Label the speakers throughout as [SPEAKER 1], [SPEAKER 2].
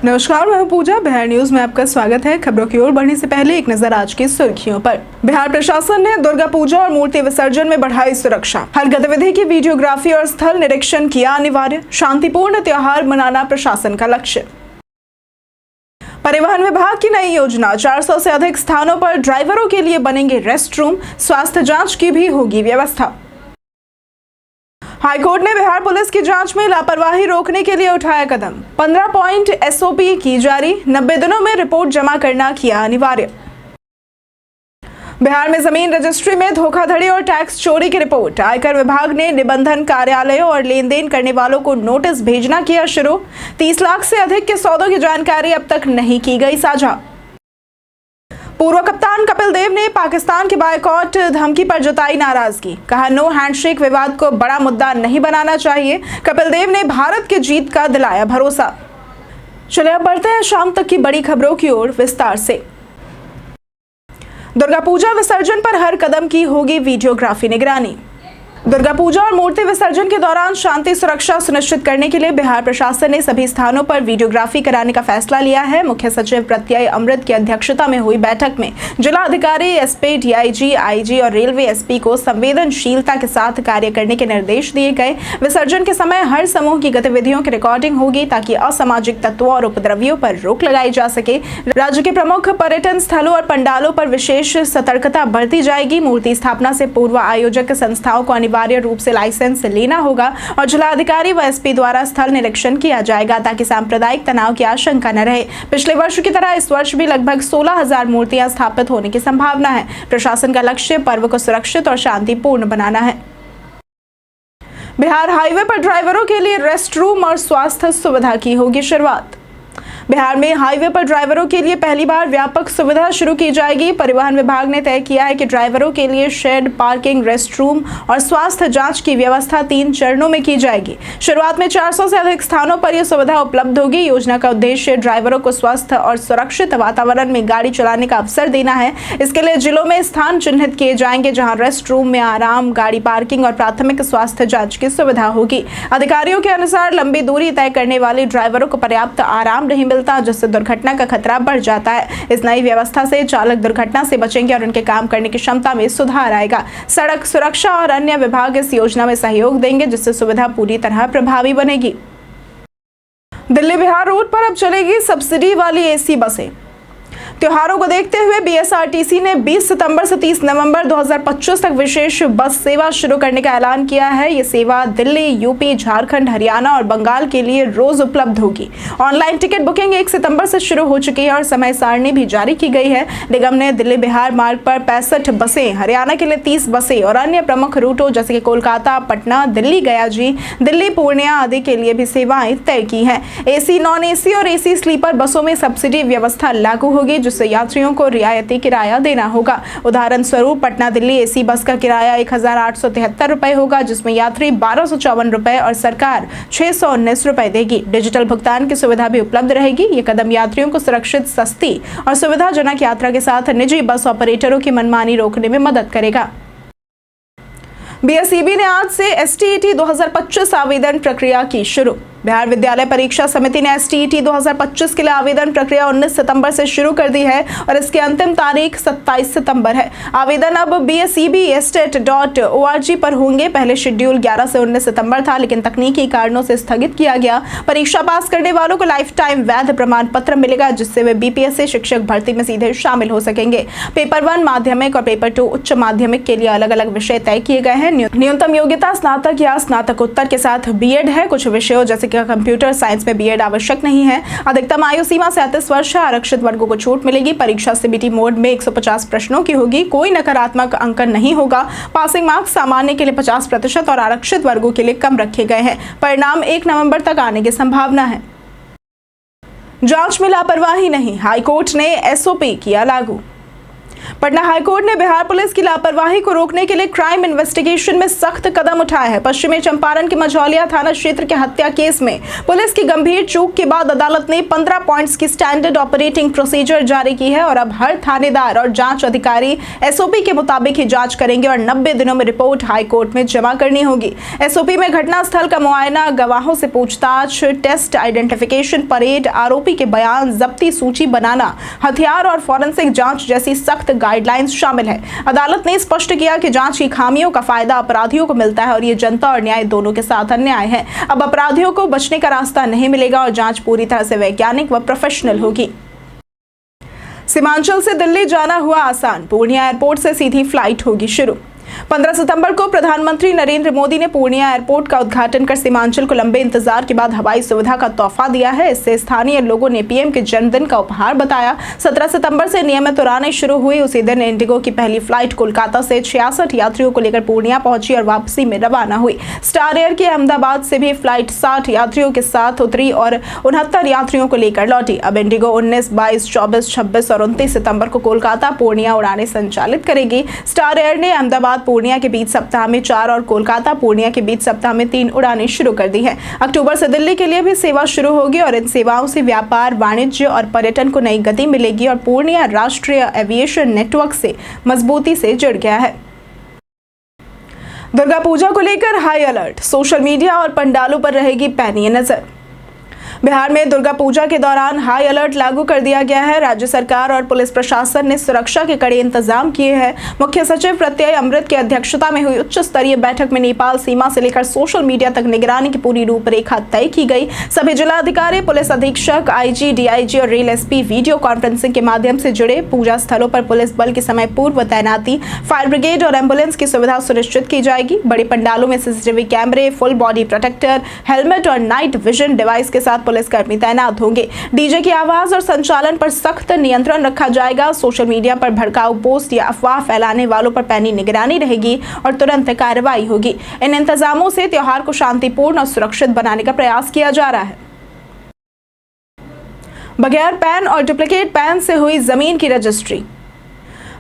[SPEAKER 1] नमस्कार, मैं हूं पूजा। बिहार न्यूज में आपका स्वागत है। खबरों की ओर बढ़ने से पहले एक नजर आज की सुर्खियों पर। बिहार प्रशासन ने दुर्गा पूजा और मूर्ति विसर्जन में बढ़ाई सुरक्षा। हर गतिविधि की वीडियोग्राफी और स्थल निरीक्षण किया अनिवार्य। शांतिपूर्ण त्योहार मनाना प्रशासन का लक्ष्य। परिवहन विभाग की नई योजना, 400 से अधिक स्थानों पर ड्राइवरों के लिए बनेंगे रेस्ट रूम। स्वास्थ्य जांच की भी होगी व्यवस्था। हाईकोर्ट ने बिहार पुलिस की जांच में लापरवाही रोकने के लिए उठाया कदम। 15 पॉइंट एसओपी की जारी। 90 दिनों में रिपोर्ट जमा करना किया अनिवार्य। बिहार में जमीन रजिस्ट्री में धोखाधड़ी और टैक्स चोरी की रिपोर्ट। आयकर विभाग ने निबंधन कार्यालयों और लेन देन करने वालों को नोटिस भेजना किया शुरू। 30 लाख से अधिक के सौदों की जानकारी अब तक नहीं की गई साझा। पूर्व कप्तान कपिल देव ने पाकिस्तान के बायकॉट धमकी पर जताई नाराजगी। कहा, नो हैंडशेक विवाद को बड़ा मुद्दा नहीं बनाना चाहिए। कपिल देव ने भारत की जीत का दिलाया भरोसा। चलिए अब बढ़ते हैं शाम तक की बड़ी खबरों की ओर विस्तार से। दुर्गा पूजा विसर्जन पर हर कदम की होगी वीडियोग्राफी निगरानी। दुर्गा पूजा और मूर्ति विसर्जन के दौरान शांति सुरक्षा सुनिश्चित करने के लिए बिहार प्रशासन ने सभी स्थानों पर वीडियोग्राफी कराने का फैसला लिया है। मुख्य सचिव प्रत्यय अमृत की अध्यक्षता में हुई बैठक में जिला अधिकारी, एसपी, डीआईजी, आईजी और रेलवे एसपी को संवेदनशीलता के साथ कार्य करने के निर्देश दिए गए। विसर्जन के समय हर समूह की गतिविधियों की रिकॉर्डिंग होगी ताकि असामाजिक तत्वों और उपद्रवियों पर रोक लगाई जा सके। राज्य के प्रमुख पर्यटन स्थलों और पंडालों पर विशेष सतर्कता बरती जाएगी। मूर्ति स्थापना से पूर्व आयोजक संस्थाओं को अनिवार्य रूप से लाइसेंस लेना होगा और जिलाधिकारी व एसपी द्वारा स्थल निरीक्षण किया जाएगा ताकि सांप्रदायिक तनाव की आशंका न रहे। पिछले वर्ष की तरह इस वर्ष भी लगभग 16,000 मूर्तियां स्थापित होने की संभावना है। प्रशासन का लक्ष्य पर्व को सुरक्षित और शांतिपूर्ण बनाना है। बिहार हाईवे पर ड्राइवरों के लिए रेस्ट रूम और स्वास्थ्य सुविधा की होगी शुरुआत। बिहार में हाईवे पर ड्राइवरों के लिए पहली बार व्यापक सुविधा शुरू की जाएगी। परिवहन विभाग ने तय किया है कि ड्राइवरों के लिए शेड, पार्किंग, रेस्ट रूम और स्वास्थ्य जांच की व्यवस्था 3 चरणों में की जाएगी। शुरुआत में 400 से अधिक स्थानों पर यह सुविधा उपलब्ध होगी। योजना का उद्देश्य ड्राइवरों को स्वस्थ और सुरक्षित वातावरण में गाड़ी चलाने का अवसर देना है। इसके लिए जिलों में स्थान चिन्हित किए जाएंगे जहाँ रेस्ट रूम में आराम, गाड़ी पार्किंग और प्राथमिक स्वास्थ्य जाँच की सुविधा होगी। अधिकारियों के अनुसार लंबी दूरी तय करने वाले ड्राइवरों को पर्याप्त आराम नहीं मिलता, जिससे दुर्घटना का खतरा बढ़ जाता है। इस नई व्यवस्था से चालक दुर्घटना से बचेंगे और उनके काम करने की क्षमता में सुधार आएगा। सड़क सुरक्षा और अन्य विभाग इस योजना में सहयोग देंगे, जिससे सुविधा पूरी तरह प्रभावी बनेगी। दिल्ली बिहार रूट पर अब चलेगी सब्सिडी वाली एसी बसें। त्योहारों को देखते हुए बीएसआरटीसी ने 20 सितंबर से 30 नवंबर 2025 तक विशेष बस सेवा शुरू करने का ऐलान किया है। ये सेवा दिल्ली, यूपी, झारखंड, हरियाणा और बंगाल के लिए रोज उपलब्ध होगी। ऑनलाइन टिकट बुकिंग 1 सितंबर से शुरू हो चुकी है और समय सारणी भी जारी की गई है। निगम ने दिल्ली बिहार मार्ग पर 65 बसें, हरियाणा के लिए 30 बसें और अन्य प्रमुख रूटों जैसे कि कोलकाता, पटना, दिल्ली गयाजी, दिल्ली पूर्णिया आदि के लिए भी सेवाएं तय की है। एसी, नॉन एसी और एसी स्लीपर बसों में सब्सिडी व्यवस्था लागू होगी, जिससे यात्रियों को रियायती किराया देना होगा। उदाहरण स्वरूप पटना दिल्ली एसी बस का किराया 1,873 रुपए होगा, जिसमें यात्री 1,254 रुपए और सरकार 619 रुपए देगी। डिजिटल भुगतान की सुविधा भी उपलब्ध रहेगी। ये कदम यात्रियों को सुरक्षित, सस्ती और सुविधाजनक यात्रा के साथ निजी बस ऑपरेटरों की मनमानी रोकने में मदद करेगा। बीएसईबी ने आज से एसटीईटी 2025 आवेदन प्रक्रिया की शुरू। बिहार विद्यालय परीक्षा समिति ने एसटीईटी 2025 के लिए आवेदन प्रक्रिया 19 सितंबर से शुरू कर दी है और इसकी अंतिम तारीख 27 सितंबर है। आवेदन अब bsebstat.org पर होंगे। पहले शेड्यूल 11 से 19 सितंबर था, लेकिन तकनीकी कारणों से स्थगित किया गया। परीक्षा पास करने वालों को लाइफ टाइम वैध प्रमाण पत्र मिलेगा, जिससे वे बीपीएससी शिक्षक भर्ती में सीधे शामिल हो सकेंगे। पेपर 1 माध्यमिक और पेपर 2 उच्च माध्यमिक के लिए अलग अलग विषय तय किए गए हैं। न्यूनतम योग्यता स्नातक या स्नातकोत्तर के साथ बीएड है। कुछ विषयों जैसे कंप्यूटर साइंस में बीएड आवश्यक नहीं है। अधिकतम आयु सीमा 37 वर्ष है। आरक्षित वर्गों को छूट मिलेगी। परीक्षा सीबीटी मोड में 150 प्रश्नों की होगी। कोई नकारात्मक अंकन नहीं होगा। पासिंग मार्क्स सामान्य के लिए 50% और आरक्षित वर्गों के लिए कम रखे गए हैं। परिणाम 1 नवंबर तक आने की संभावना है। जांच में लापरवाही नहीं, हाईकोर्ट ने एसओपी किया लागू। पटना हाईकोर्ट ने बिहार पुलिस की लापरवाही को रोकने के लिए क्राइम इन्वेस्टिगेशन में सख्त कदम उठाया है। पश्चिमी चंपारण के मझौलिया थाना क्षेत्र के हत्या केस में पुलिस की गंभीर चूक के बाद अदालत ने 15 पॉइंट्स की स्टैंडर्ड ऑपरेटिंग प्रोसीजर जारी की है और अब हर थानेदार और जांच अधिकारी एसओपी के मुताबिक ही जांच करेंगे और 90 दिनों में रिपोर्ट हाईकोर्ट में जमा करनी होगी। एसओपी में घटनास्थल का मुआयना, गवाहों से पूछताछ, टेस्ट आइडेंटिफिकेशन, परेड, आरोपी के बयान, जब्ती सूची बनाना, हथियार और फॉरेंसिक जांच जैसी सख्त गाइडलाइंस शामिल है। अदालत ने स्पष्ट किया कि जांच की खामियों का फायदा अपराधियों को मिलता है और ये जनता और न्याय दोनों के साथ अन्याय है। अब अपराधियों को बचने का रास्ता नहीं मिलेगा और जांच पूरी तरह से वैज्ञानिक व प्रोफेशनल होगी। सीमांचल से दिल्ली जाना हुआ आसान, पूर्णिया एयरपोर्ट से सीधी फ्लाइट होगी शुरू। 15 सितंबर को प्रधानमंत्री नरेंद्र मोदी ने पूर्णिया एयरपोर्ट का उद्घाटन कर सीमांचल को लंबे इंतजार के बाद हवाई सुविधा का तोहफा दिया है। इससे स्थानीय लोगों ने पीएम के जन्मदिन का उपहार बताया। 17 सितंबर से नियमित उड़ानें शुरू हुई। उसी दिन इंडिगो की पहली फ्लाइट कोलकाता से 66 यात्रियों को लेकर पूर्णिया पहुंची और वापसी में रवाना हुई। स्टार एयर की अहमदाबाद से भी फ्लाइट 60 यात्रियों के साथ उतरी और 69 यात्रियों को लेकर लौटी। अब इंडिगो 19, 22, 24, 26 और 29 सितंबर को कोलकाता पूर्णिया उड़ानें संचालित करेगी। स्टार एयर ने अहमदाबाद पूर्णिया के बीच सप्ताह में 4 और कोलकाता पूर्णिया के बीच सप्ताह में 3 उड़ानें शुरू कर दी हैं। अक्टूबर से दिल्ली के लिए भी सेवा शुरू होगी और इन सेवाओं से व्यापार, वाणिज्य और पर्यटन को नई गति मिलेगी और पूर्णिया राष्ट्रीय एविएशन नेटवर्क से मजबूती से जुड़ गया है। दुर्गा पूजा को लेकर हाई अलर्ट, सोशल मीडिया और पंडालों पर रहेगी पैनी नजर। बिहार में दुर्गा पूजा के दौरान हाई अलर्ट लागू कर दिया गया है। राज्य सरकार और पुलिस प्रशासन ने सुरक्षा के कड़े इंतजाम किए हैं। मुख्य सचिव प्रत्यय अमृत की अध्यक्षता में हुई उच्च स्तरीय बैठक में नेपाल सीमा से लेकर सोशल मीडिया तक निगरानी की पूरी रूपरेखा तय की गई। सभी जिलाधिकारी, पुलिस अधीक्षक, आईजी, डीआईजी और रेल एसपी वीडियो कॉन्फ्रेंसिंग के माध्यम से जुड़े। पूजा स्थलों पर पुलिस बल की समय पूर्व तैनाती, फायर ब्रिगेड और एम्बुलेंस की सुविधा सुनिश्चित की जाएगी। बड़े पंडालों में सीसीटीवी कैमरे, फुल बॉडी प्रोटेक्टर, हेलमेट और नाइट विजन डिवाइस के साथ पुलिसकर्मी तैनात होंगे। डीजे की आवाज और संचालन पर सख्त नियंत्रण रखा जाएगा। सोशल मीडिया पर भड़काऊ पोस्ट या अफवाह फैलाने वालों पर पैनी निगरानी रहेगी और तुरंत कार्रवाई होगी। इन इंतजामों से त्योहार को शांतिपूर्ण और सुरक्षित बनाने का प्रयास किया जा रहा है। बगैर पैन और डुप्लीकेट पैन से हुई जमीन की रजिस्ट्री।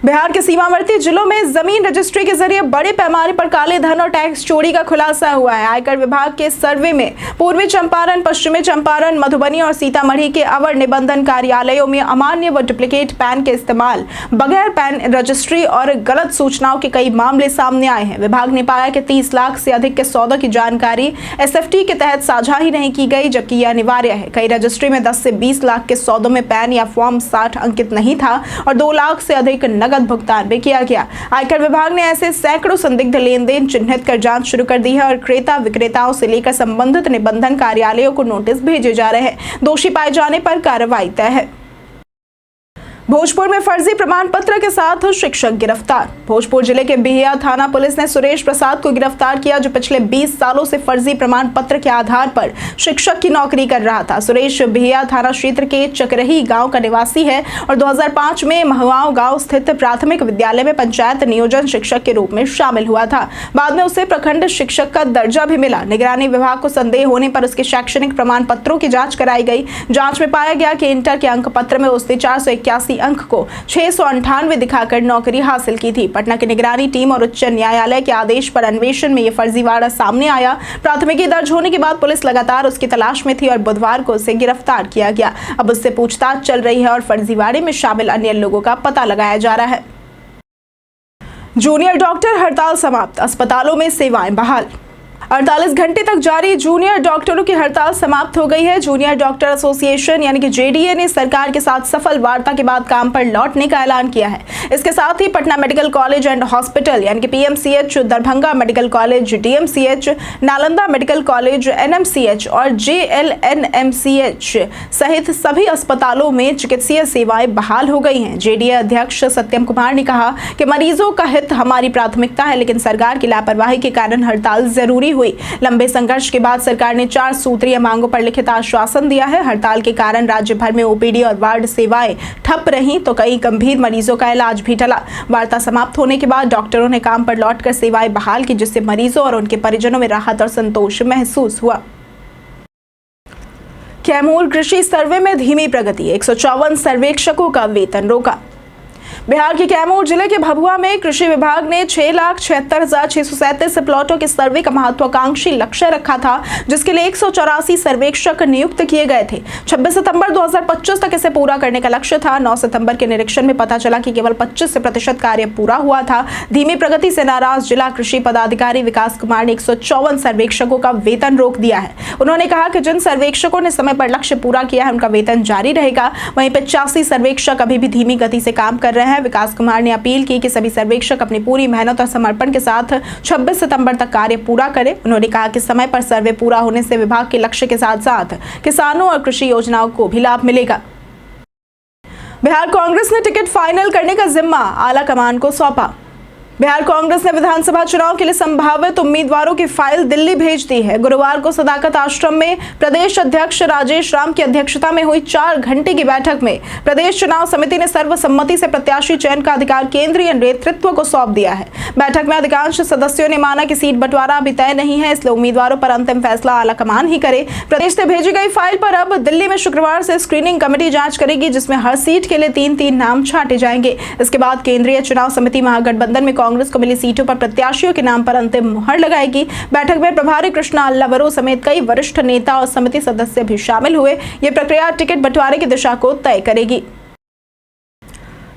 [SPEAKER 1] बिहार के सीमावर्ती जिलों में जमीन रजिस्ट्री के जरिए बड़े पैमाने पर काले धन और टैक्स चोरी का खुलासा हुआ है। आयकर विभाग के सर्वे में पूर्वी चंपारण, पश्चिमी चंपारण, मधुबनी और सीतामढ़ी के अवर निबंधन कार्यालयों में अमान्य व डुप्लीकेट पैन के इस्तेमाल, बगैर पैन रजिस्ट्री और गलत सूचनाओं के कई मामले सामने आए हैं। विभाग ने पाया कि 30 लाख से अधिक के सौदों की जानकारी एसएफटी के तहत साझा ही नहीं की गई, जबकि यह अनिवार्य है। कई रजिस्ट्री में 10 से 20 लाख के सौदों में पैन या फॉर्म 60 अंकित नहीं था और 2 लाख से अधिक नगद भुगतान भी किया गया। आयकर विभाग ने ऐसे सैकड़ों संदिग्ध लेन देन चिन्हित कर जांच शुरू कर दी है और क्रेता विक्रेताओं से लेकर संबंधित निबंधन कार्यालयों को नोटिस भेजे जा रहे हैं। दोषी पाए जाने पर कार्रवाई तय है। भोजपुर में फर्जी प्रमाण पत्र के साथ शिक्षक गिरफ्तार। भोजपुर जिले के बिहिया थाना पुलिस ने सुरेश प्रसाद को गिरफ्तार किया, जो पिछले 20 सालों से फर्जी प्रमाण पत्र के आधार पर शिक्षक की नौकरी कर रहा था। सुरेश बिहिया थाना क्षेत्र के चकरही गांव का निवासी है और 2005 में महुआव गांव स्थित प्राथमिक विद्यालय में पंचायत नियोजन शिक्षक के रूप में शामिल हुआ था। बाद में उसे प्रखंड शिक्षक का दर्जा भी मिला। निगरानी विभाग को संदेह होने पर उसके शैक्षणिक प्रमाण पत्रों की जाँच कराई गई। जाँच में पाया गया कि इंटर के अंक पत्र में उसने 481 अंक को 698 दिखाकर नौकरी हासिल की थी। पटना की निगरानी टीम और उच्च न्यायालय के आदेश पर अन्वेषण में यह फर्जीवाड़ा सामने आया। प्राथमिकी दर्ज होने के बाद पुलिस लगातार उसकी तलाश में थी और बुधवार को उसे गिरफ्तार किया गया। अब उससे पूछताछ चल रही है और फर्जीवाड़े में शामिल अन्य लोगों का पता लगाया जा रहा है। जूनियर डॉक्टर हड़ताल समाप्त, अस्पतालों में सेवाएं बहाल। 48 घंटे तक जारी जूनियर डॉक्टरों की हड़ताल समाप्त हो गई है। जूनियर डॉक्टर एसोसिएशन यानी कि जेडीए ने सरकार के साथ सफल वार्ता के बाद काम पर लौटने का ऐलान किया है। इसके साथ ही Patna medical college and hospital यानी कि PMCH, Darbhanga medical college DMCH, Nalanda medical college NMCH और जेएलएनएमसीएच सहित सभी अस्पतालों में चिकित्सीय सेवाएं बहाल हो गई हैं। जेडीए अध्यक्ष सत्यम कुमार ने कहा कि मरीजों का हित हमारी प्राथमिकता है, लेकिन सरकार की लापरवाही के कारण हड़ताल जरूरी हुई। लंबे संघर्ष के बाद सरकार ने 4 सूत्रीय मांगों पर लिखित आश्वासन दिया है। हड़ताल के कारण राज्य भर में ओपीडी और वार्ड सेवाएं ठप रहीं तो कई गंभीर मरीजों का इलाज भी टला। वार्ता समाप्त होने के बाद डॉक्टरों ने काम पर लौटकर सेवाएं बहाल की, जिससे मरीजों और उनके परिजनों में राहत और संतोष महसूस हुआ। कैमूर कृषि सर्वे में धीमी प्रगति, 154 सर्वेक्षकों का वेतन रोका। बिहार के कैमूर जिले के भभुआ में कृषि विभाग ने 6,76,637 प्लॉटों के सर्वे का महत्वाकांक्षी लक्ष्य रखा था, जिसके लिए 184 सर्वेक्षक नियुक्त किए गए थे। 26 सितंबर 2025 तक इसे पूरा करने का लक्ष्य था। 9 सितंबर के निरीक्षण में पता चला कि केवल 25% कार्य पूरा हुआ था। धीमी प्रगति से नाराज जिला कृषि पदाधिकारी विकास कुमार ने 154 सर्वेक्षकों का वेतन रोक दिया है। उन्होंने कहा कि जिन सर्वेक्षकों ने समय पर लक्ष्य पूरा किया है, उनका वेतन जारी रहेगा। वहीं 85 सर्वेक्षक अभी भी धीमी गति से काम कर रहे हैं। विकास कुमार ने अपील की कि सभी सर्वेक्षक अपनी पूरी मेहनत और समर्पण के साथ 26 सितंबर तक कार्य पूरा करें। उन्होंने कहा कि समय पर सर्वे पूरा होने से विभाग के लक्ष्य के साथ साथ किसानों और कृषि योजनाओं को भी लाभ मिलेगा। बिहार कांग्रेस ने टिकट फाइनल करने का जिम्मा आला कमान को सौंपा। बिहार कांग्रेस ने विधानसभा चुनाव के लिए संभावित उम्मीदवारों की फाइल दिल्ली भेज दी है। गुरुवार को सदाकत आश्रम में प्रदेश अध्यक्ष राजेश राम की अध्यक्षता में हुई 4 घंटे की बैठक में प्रदेश चुनाव समिति ने सर्वसम्मति से प्रत्याशी चयन का अधिकार केंद्रीय नेतृत्व को सौंप दिया है। बैठक में अधिकांश सदस्यों ने माना कि सीट बंटवारा अभी तय नहीं है, इसलिए उम्मीदवारों पर अंतिम फैसला आलाकमान ही करे। प्रदेश से भेजी गई फाइल पर अब दिल्ली में शुक्रवार से स्क्रीनिंग कमेटी जांच करेगी, जिसमें हर सीट के लिए 3-3 नाम छांटे जाएंगे। इसके बाद केंद्रीय चुनाव समिति महागठबंधन में कांग्रेस को मिली सीटों पर प्रत्याशियों के नाम पर अंतिम मुहर लगाएगी। बैठक में प्रभारी कृष्णा अल्लावरो समेत कई वरिष्ठ नेता और समिति सदस्य भी शामिल हुए। यह प्रक्रिया टिकट बंटवारे की दिशा को तय करेगी।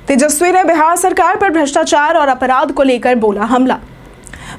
[SPEAKER 1] तेजस्वी ने बिहार सरकार पर भ्रष्टाचार और अपराध को लेकर बोला हमला।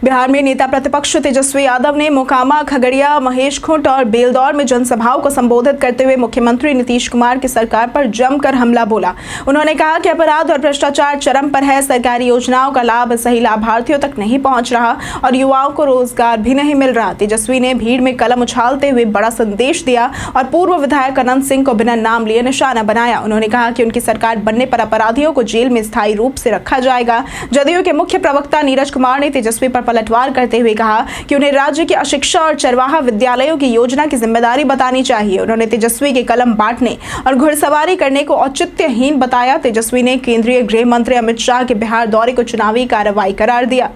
[SPEAKER 1] बिहार में नेता प्रतिपक्ष तेजस्वी यादव ने मोकामा, खगड़िया, महेशखुंट और बेलदौर में जनसभाओं को संबोधित करते हुए मुख्यमंत्री नीतीश कुमार की सरकार पर जमकर हमला बोला। उन्होंने कहा कि अपराध और भ्रष्टाचार चरम पर है, सरकारी योजनाओं का लाभ सही लाभार्थियों तक नहीं पहुंच रहा और युवाओं को रोजगार भी नहीं मिल रहा। तेजस्वी ने भीड़ में कलम उछालते हुए बड़ा संदेश दिया और पूर्व विधायक अनंत सिंह को बिना नाम लिए निशाना बनाया। उन्होंने कहा कि उनकी सरकार बनने पर अपराधियों को जेल में स्थायी रूप से रखा जाएगा। जदयू के मुख्य प्रवक्ता नीरज कुमार ने तेजस्वी पर पलटवार करते हुए कहा कि उन्हें राज्य की अशिक्षा और चरवाहा विद्यालयों की योजना की जिम्मेदारी बतानी चाहिए। उन्होंने तेजस्वी के कलम बांटने और घुड़सवारी करने को औचित्यहीन बताया। तेजस्वी ने केंद्रीय गृह मंत्री अमित शाह के बिहार दौरे को चुनावी कार्रवाई करार दिया।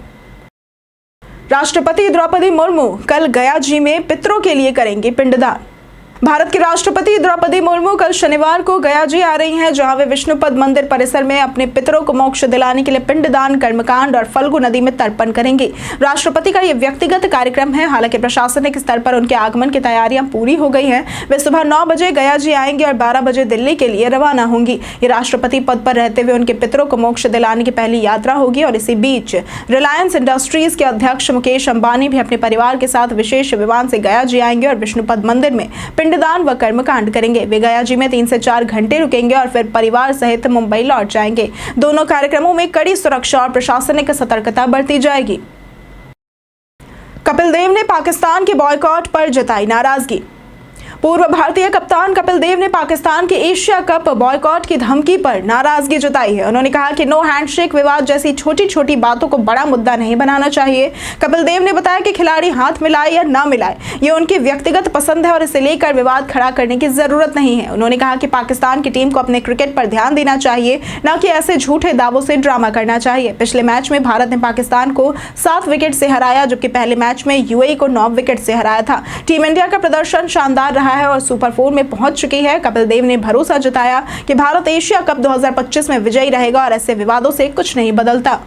[SPEAKER 1] राष्ट्रपति द्रौपदी मुर्मू कल गयाजी में पितरों के लिए करेंगे पिंडदान। भारत की राष्ट्रपति द्रौपदी मुर्मू कल शनिवार को गयाजी आ रही हैं, जहां वे विष्णुपद मंदिर परिसर में अपने पितरों को मोक्ष दिलाने के लिए पिंडदान, कर्मकांड और फल्गु नदी में तर्पण करेंगे। राष्ट्रपति का यह व्यक्तिगत कार्यक्रम है। हालांकि प्रशासनिक स्तर पर उनके आगमन की तैयारियां पूरी हो गई हैं। वे सुबह 9 बजे गयाजी आएंगे और 12 बजे दिल्ली के लिए रवाना होंगी। ये राष्ट्रपति पद पर रहते हुए उनके पितरों को मोक्ष दिलाने की पहली यात्रा होगी। और इसी बीच रिलायंस इंडस्ट्रीज के अध्यक्ष मुकेश अंबानी भी अपने परिवार के साथ विशेष विमान से गयाजी आएंगे और विष्णुपद मंदिर में पिंडदान व कर्मकांड करेंगे। वे गयाजी में 3 से 4 घंटे रुकेंगे और फिर परिवार सहित मुंबई लौट जाएंगे। दोनों कार्यक्रमों में कड़ी सुरक्षा और प्रशासनिक सतर्कता बरती जाएगी। कपिल देव ने पाकिस्तान के बॉयकॉट पर जताई नाराजगी। पूर्व भारतीय कप्तान कपिल देव ने पाकिस्तान के एशिया कप बॉयकॉट की धमकी पर नाराजगी जताई है। उन्होंने कहा कि नो हैंडशेक विवाद जैसी छोटी छोटी बातों को बड़ा मुद्दा नहीं बनाना चाहिए। कपिल देव ने बताया कि खिलाड़ी हाथ मिलाए या ना मिलाए, ये उनकी व्यक्तिगत पसंद है और इसे लेकर विवाद खड़ा करने की जरूरत नहीं है। उन्होंने कहा कि पाकिस्तान की टीम को अपने क्रिकेट पर ध्यान देना चाहिए, न कि ऐसे झूठे दावों से ड्रामा करना चाहिए। पिछले मैच में भारत ने पाकिस्तान को 7 विकेट से हराया, जबकि पहले मैच में यूएई को 9 विकेट से हराया था। टीम इंडिया का प्रदर्शन शानदार रहा है और सुपर 4 में पहुंच चुकी है। कपिल देव ने भरोसा जताया कि भारत एशिया कप 2025 में विजयी रहेगा और ऐसे विवादों से कुछ नहीं बदलता।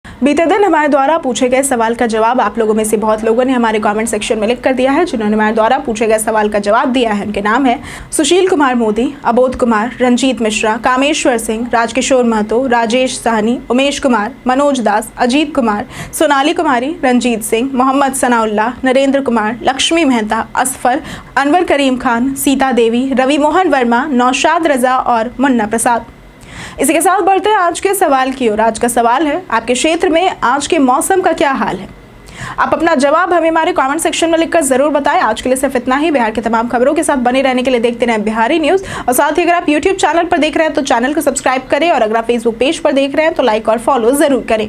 [SPEAKER 1] बीते दिन हमारे द्वारा पूछे गए सवाल का जवाब आप लोगों में से बहुत लोगों ने हमारे कमेंट सेक्शन में लिख कर दिया है। जिन्होंने हमारे द्वारा पूछे गए सवाल का जवाब दिया है, उनके नाम है सुशील कुमार मोदी, अबोध कुमार, रंजीत मिश्रा, कामेश्वर सिंह, राजकिशोर महतो, राजेश साहनी, उमेश कुमार, मनोज दास, अजीत कुमार, सोनाली कुमारी, रंजीत सिंह, मोहम्मद सनाउल्लाह, नरेंद्र कुमार, लक्ष्मी मेहता, असफर, अनवर करीम खान, सीता देवी, रवि मोहन वर्मा, नौशाद रजा और मुन्ना प्रसाद। इसी के साथ बढ़ते हैं आज के सवाल की ओर। आज का सवाल है, आपके क्षेत्र में आज के मौसम का क्या हाल है? आप अपना जवाब हमें हमारे कमेंट सेक्शन में लिखकर जरूर बताएं। आज के लिए सिर्फ इतना ही। बिहार की तमाम खबरों के साथ बने रहने के लिए देखते रहें बिहारी न्यूज। और साथ ही अगर आप यूट्यूब चैनल पर देख रहे हैं तो चैनल को सब्सक्राइब करें और अगर आप फेसबुक पेज पर देख रहे हैं तो लाइक और फॉलो जरूर करें।